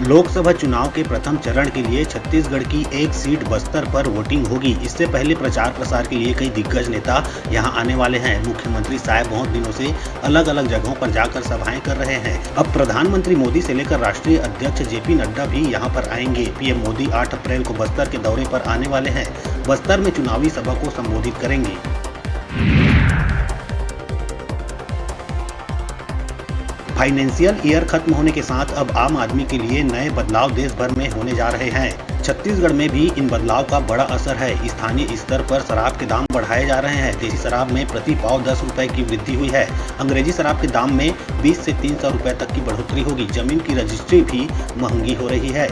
लोकसभा चुनाव के प्रथम चरण के लिए छत्तीसगढ़ की एक सीट बस्तर पर वोटिंग होगी। इससे पहले प्रचार प्रसार के लिए कई दिग्गज नेता यहां आने वाले हैं। मुख्यमंत्री साहब बहुत दिनों से अलग अलग जगहों पर जाकर सभाएं कर रहे हैं। अब प्रधानमंत्री मोदी से लेकर राष्ट्रीय अध्यक्ष जेपी नड्डा भी यहां पर आएंगे। पीएम मोदी 8 अप्रैल को बस्तर के दौरे पर आने वाले हैं। बस्तर में चुनावी सभा को संबोधित करेंगे। फाइनेंशियल ईयर खत्म होने के साथ अब आम आदमी के लिए नए बदलाव देश भर में होने जा रहे हैं। छत्तीसगढ़ में भी इन बदलाव का बड़ा असर है। स्थानीय स्तर पर शराब के दाम बढ़ाए जा रहे हैं। देसी शराब में प्रति पाव 10 रुपए की वृद्धि हुई है। अंग्रेजी शराब के दाम में 20 से 300 रुपए तक की बढ़ोतरी होगी। जमीन की रजिस्ट्री भी महंगी हो रही है।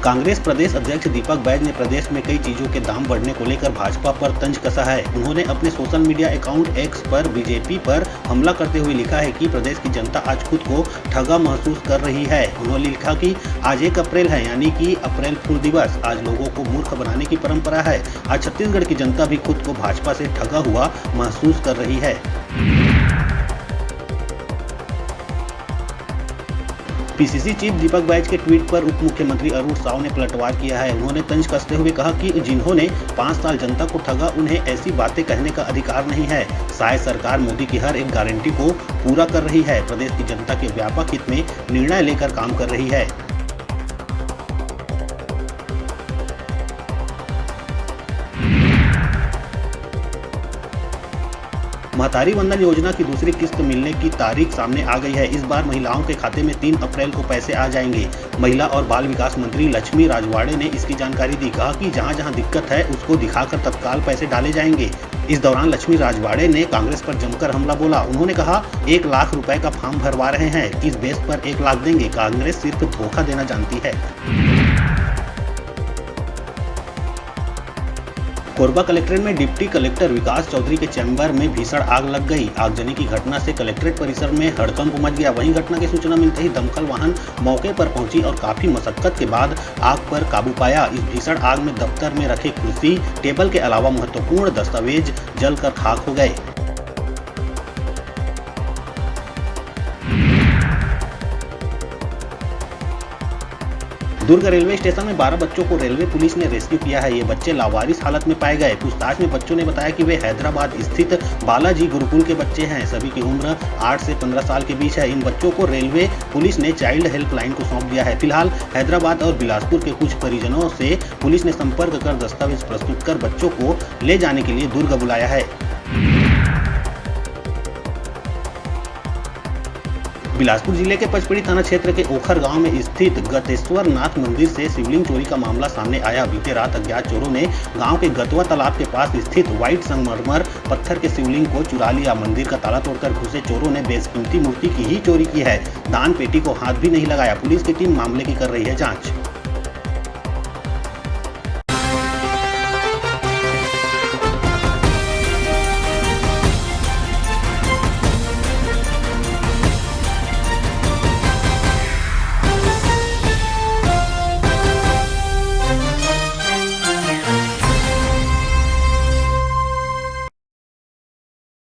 कांग्रेस प्रदेश अध्यक्ष दीपक बैज ने प्रदेश में कई चीजों के दाम बढ़ने को लेकर भाजपा पर तंज कसा है। उन्होंने अपने सोशल मीडिया अकाउंट एक्स पर बीजेपी पर हमला करते हुए लिखा है कि प्रदेश की जनता आज खुद को ठगा महसूस कर रही है। उन्होंने लिखा कि आज 1 अप्रैल है, यानी कि अप्रैल फूल दिवस। आज लोगों को मूर्ख बनाने की परंपरा है। आज छत्तीसगढ़ की जनता भी खुद को भाजपा से ठगा हुआ महसूस कर रही है। पीसीसी चीफ दीपक बैज के ट्वीट पर उप मुख्यमंत्री अरुण साव ने पलटवार किया है। उन्होंने तंज कसते हुए कहा कि जिन्होंने 5 साल जनता को ठगा, उन्हें ऐसी बातें कहने का अधिकार नहीं है। शायद सरकार मोदी की हर एक गारंटी को पूरा कर रही है। प्रदेश की जनता के व्यापक हित में निर्णय लेकर काम कर रही है। महतारी वंदन योजना की दूसरी किस्त मिलने की तारीख सामने आ गई है। इस बार महिलाओं के खाते में 3 अप्रैल को पैसे आ जाएंगे। महिला और बाल विकास मंत्री लक्ष्मी राजवाड़े ने इसकी जानकारी दी। कहा कि जहां जहां दिक्कत है उसको दिखाकर तत्काल पैसे डाले जाएंगे। इस दौरान लक्ष्मी राजवाड़े ने कांग्रेस पर जमकर हमला बोला। उन्होंने कहा 1 लाख रुपए का फॉर्म भरवा रहे हैं, किस बेस पर 1 लाख देंगे। कांग्रेस सिर्फ धोखा देना जानती है। कोरबा कलेक्ट्रेट में डिप्टी कलेक्टर विकास चौधरी के चैम्बर में भीषण आग लग गई। आगजनी की घटना से कलेक्ट्रेट परिसर में हड़कंप मच गया। वहीं घटना की सूचना मिलते ही दमकल वाहन मौके पर पहुंची और काफी मशक्कत के बाद आग पर काबू पाया। इस भीषण आग में दफ्तर में रखे कुर्सी, टेबल के अलावा महत्वपूर्ण दस्तावेज जलकर खाक हो गए। दुर्ग रेलवे स्टेशन में 12 बच्चों को रेलवे पुलिस ने रेस्क्यू किया है। ये बच्चे लावारिस हालत में पाए गए। पूछताछ में बच्चों ने बताया कि वे हैदराबाद स्थित बालाजी गुरुकुल के बच्चे हैं। सभी की उम्र 8 से 15 साल के बीच है। इन बच्चों को रेलवे पुलिस ने चाइल्ड हेल्पलाइन को सौंप दिया है। फिलहाल हैदराबाद और बिलासपुर के कुछ परिजनों से पुलिस ने संपर्क कर दस्तावेज प्रस्तुत कर बच्चों को ले जाने के लिए दुर्ग बुलाया है। बिलासपुर जिले के पचपेड़ी थाना क्षेत्र के ओखर गांव में स्थित गतेश्वर नाथ मंदिर से शिवलिंग चोरी का मामला सामने आया। बीते रात अज्ञात चोरों ने गांव के गतवा तालाब के पास स्थित व्हाइट संगमरमर पत्थर के शिवलिंग को चुरा लिया। मंदिर का ताला तोड़कर घुसे चोरों ने बेशकीमती मूर्ति की ही चोरी की है। दान पेटी को हाथ भी नहीं लगाया। पुलिस की टीम मामले की कर रही है जांच।